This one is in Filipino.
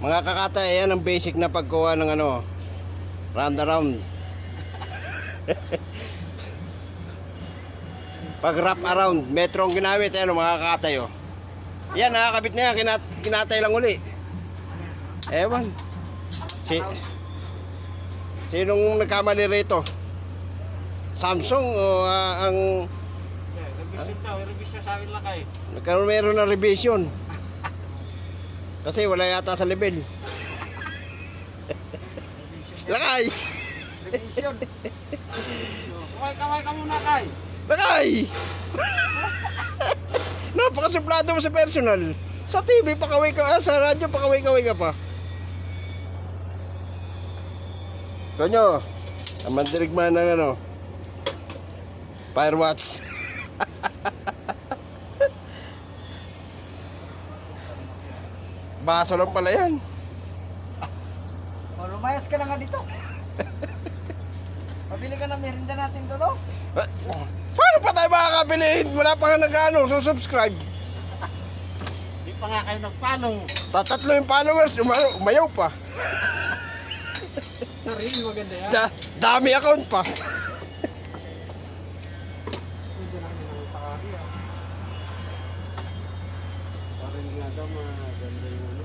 Mga kakatay, yan ang basic na pagkuha ng ano, round around. Pag wrap around, metro ang ginamit, ayan mga kakatay oh. Yan, nakakabit na yan, kinatay lang uli. Ewan. Sinong nagkamali rito? Samsung o ang... Revision daw, revision sa amin lakay. Nagkaroon meron ng revision. Kasi wala yata sa level. Lakay! Revision. Kaway ka muna kay. Lakay! Napakasuplado mo sa personal. Sa TV pakaway ka, sa radyo pakaway-kaway ka pa. Kanyo, ang mandirigman ng ano, Firewatch. Baso lang pala yan. O, lumayas ka na nga dito. Pabili ka ng merinda natin doon, no? Paano pa tayo makakabilihin? Wala pa nga nag-ano, subscribe. Di pa nga kayo nag-follow. Tatatlo yung followers, umayaw pa. Sarili, maganda yan. Dami account pa. Hindi na kami nang pakari, ah. Parang nga daw maganda yung ano.